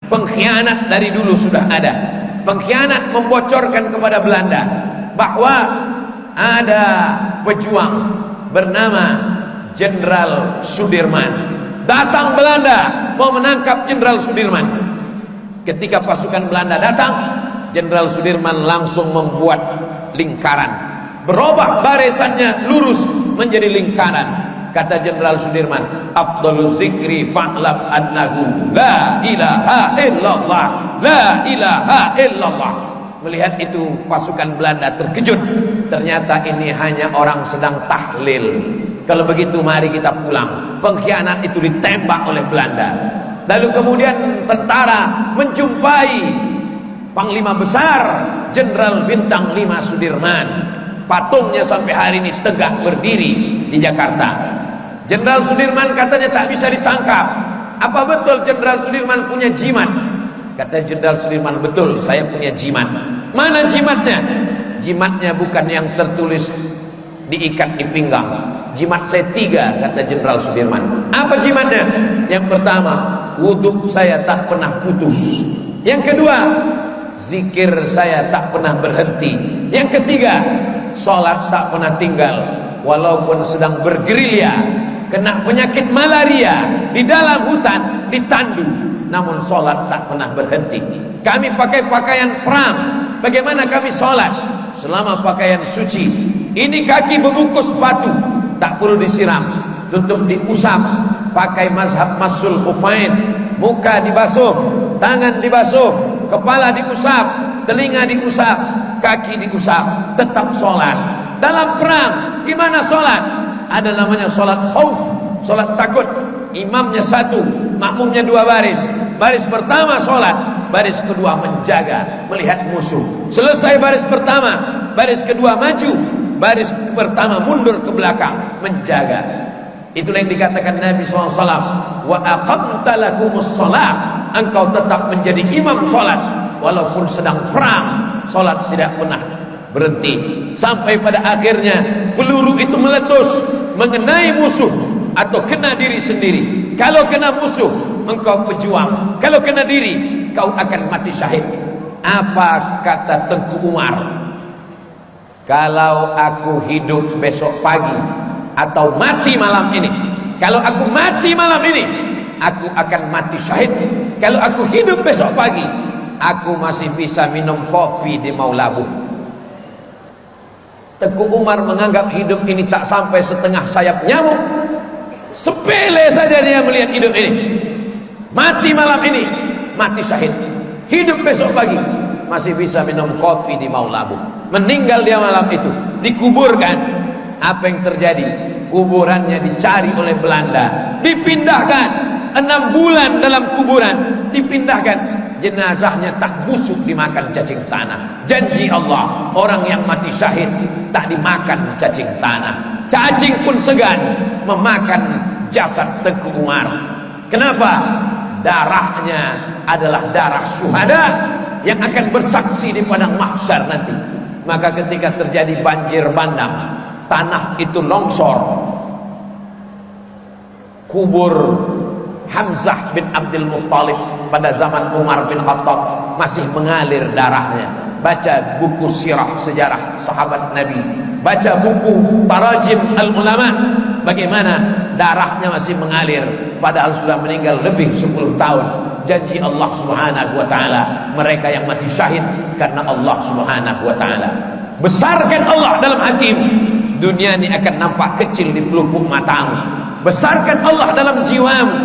Pengkhianat dari dulu sudah ada. Pengkhianat membocorkan kepada Belanda bahwa ada pejuang bernama Jenderal Sudirman. Datang Belanda mau menangkap Jenderal Sudirman. Ketika pasukan Belanda datang, Jenderal Sudirman langsung membuat lingkaran. Berubah barisannya lurus menjadi lingkaran. Kata Jenderal Sudirman, afdalu zikri fa'lam annahu la ilaha illallah, la ilaha illallah. Melihat itu pasukan Belanda terkejut. Ternyata ini hanya orang sedang tahlil. Kalau begitu mari kita pulang. Pengkhianat itu ditembak oleh Belanda. Lalu kemudian tentara menjumpai Panglima Besar Jenderal Bintang 5 Sudirman. Patungnya sampai hari ini tegak berdiri di Jakarta. Jenderal Sudirman katanya tak bisa ditangkap. Apa betul Jenderal Sudirman punya jimat? Kata Jenderal Sudirman, betul, saya punya jimat. Mana jimatnya? Jimatnya bukan yang tertulis diikat di pinggang. Jimat saya 3, kata Jenderal Sudirman. Apa jimatnya? Yang pertama, wudhu saya tak pernah putus. Yang kedua, zikir saya tak pernah berhenti. Yang ketiga, sholat tak pernah tinggal. Walaupun sedang bergerilya, kena penyakit malaria, di dalam hutan, ditandu, namun sholat tak pernah berhenti. Kami pakai pakaian perang. Bagaimana kami sholat? Selama pakaian suci. Ini kaki membungkus batu, tak perlu disiram, tutup diusap. Pakai mazhab masul khufain. Muka dibasuh, tangan dibasuh, kepala diusap, telinga diusap, kaki diusap. Tetap sholat. Dalam perang, gimana sholat? Ada namanya sholat khauf, sholat takut. Imamnya 1, makmumnya 2 baris. Baris pertama sholat, baris kedua menjaga, melihat musuh. Selesai baris pertama, baris kedua maju, baris pertama mundur ke belakang, menjaga. Itulah yang dikatakan Nabi SAW, wa aqamta lakumus sholat. Engkau tetap menjadi imam sholat, walaupun sedang perang, sholat tidak pernah berhenti. Sampai pada akhirnya peluru itu meletus mengenai musuh atau kena diri sendiri. Kalau kena musuh, engkau pejuang. Kalau kena diri, kau akan mati syahid. Apa kata Tengku Umar? Kalau aku hidup besok pagi atau mati malam ini, kalau aku mati malam ini, aku akan mati syahid. Kalau aku hidup besok pagi, aku masih bisa minum kopi di Maulabu. Tengku Umar menganggap hidup ini tak sampai setengah sayap nyamuk. Sepele saja dia melihat hidup ini. Mati malam ini, mati syahid. Hidup besok pagi, masih bisa minum kopi di Maulabu. Meninggal dia malam itu, dikuburkan. Apa yang terjadi? Kuburannya dicari oleh Belanda, dipindahkan 6 bulan dalam kuburan, dipindahkan. Jenazahnya tak busuk dimakan cacing tanah. Janji Allah, orang yang mati syahid tak dimakan cacing tanah. Cacing pun segan memakan jasad Tengku Umar. Kenapa? Darahnya adalah darah syuhada yang akan bersaksi di padang mahsyar nanti. Maka ketika terjadi banjir bandang, tanah itu longsor, kubur Hamzah bin Abdul Muttalib pada zaman Umar bin Khattab masih mengalir darahnya. Baca buku sirah sejarah sahabat Nabi, baca buku tarajim al-ulama, bagaimana darahnya masih mengalir padahal sudah meninggal lebih 10 tahun. Janji Allah Subhanahu wa taala, mereka yang mati syahid karena Allah Subhanahu wa taala. Besarkan Allah dalam hatimu, dunia ini akan nampak kecil di pelupuk matamu. Besarkan Allah dalam jiwamu,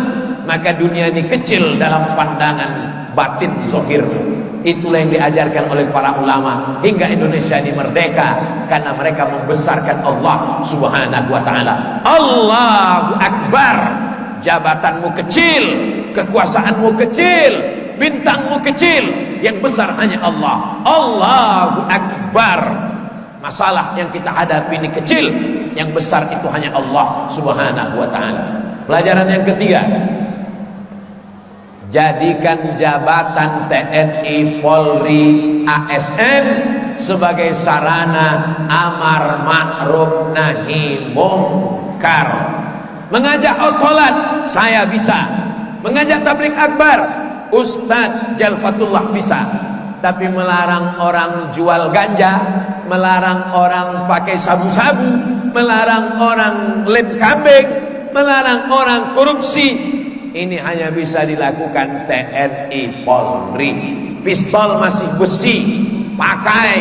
maka dunia ini kecil dalam pandangan batin zahirmu. Itulah yang diajarkan oleh para ulama hingga Indonesia ini merdeka, karena mereka membesarkan Allah Subhanahu wa taala. Allahu Akbar. Jabatanmu kecil, kekuasaanmu kecil, bintangmu kecil, yang besar hanya Allah. Allahu Akbar. Masalah yang kita hadapi ini kecil, yang besar itu hanya Allah Subhanahu wa taala. Pelajaran yang ketiga, jadikan jabatan TNI, Polri, ASN sebagai sarana amar ma'ruf nahi mungkar. Mengajak sholat, saya bisa. Mengajak tabligh akbar, Ustadz Jalfatullah bisa, tapi melarang orang jual ganja, melarang orang pakai sabu-sabu, melarang orang lem kambing, melarang orang korupsi, ini hanya bisa dilakukan TNI Polri. Pistol masih besi, pakai.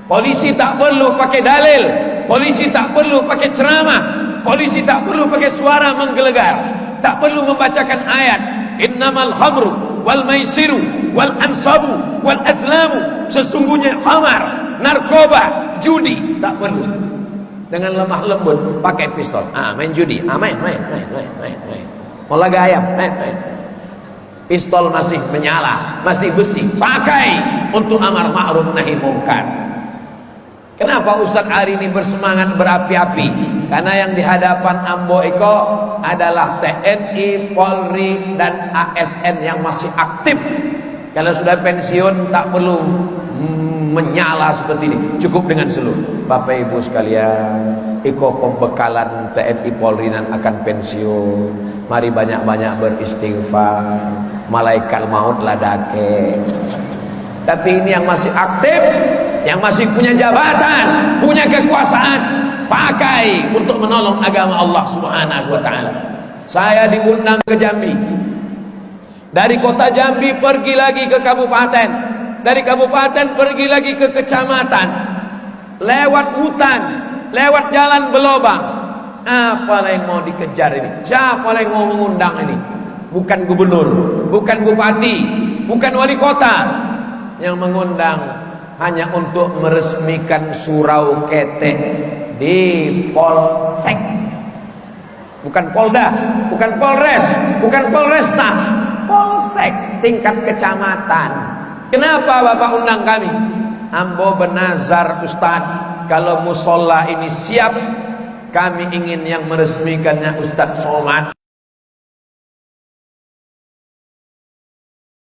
Polisi tak perlu pakai dalil, polisi tak perlu pakai ceramah, polisi tak perlu pakai suara menggelegar, tak perlu membacakan ayat innamal khamru wal maisiru wal ansabu wal azlamu, sesungguhnya khamar, narkoba, judi, tak perlu. Dengan lemah lembut pakai pistol, main judi, main. Mau laga ayam, main. Pistol masih menyala, masih besi, pakai untuk amar ma'ruf nahi mungkar. Kenapa Ustadz hari ini bersemangat berapi-api? Karena yang di hadapan Ambo Iko adalah TNI, Polri, dan ASN yang masih aktif. Kalau sudah pensiun tak perlu menyala seperti ini, cukup dengan seluruh. Bapak Ibu sekalian, Iko pembekalan TNI Polri dan akan pensiun. Mari banyak-banyak beristighfar, malaikat maut ladake. Tapi ini yang masih aktif, yang masih punya jabatan, punya kekuasaan, pakai untuk menolong agama Allah Subhanahu wa taala. Saya diundang ke Jambi. Dari kota Jambi pergi lagi ke kabupaten. Dari kabupaten pergi lagi ke kecamatan. Lewat hutan, lewat jalan belobang. Apa yang mau dikejar ini? Siapa yang mau mengundang ini? Bukan gubernur, bukan bupati, bukan wali kota. Yang mengundang hanya untuk meresmikan surau ketek di Polsek, bukan Polda, bukan Polres, bukan Polresta, Polsek tingkat kecamatan. Kenapa Bapak undang kami? Ambo bernazar Ustadz, kalau musola ini siap, kami ingin yang meresmikannya Ustadz Somad,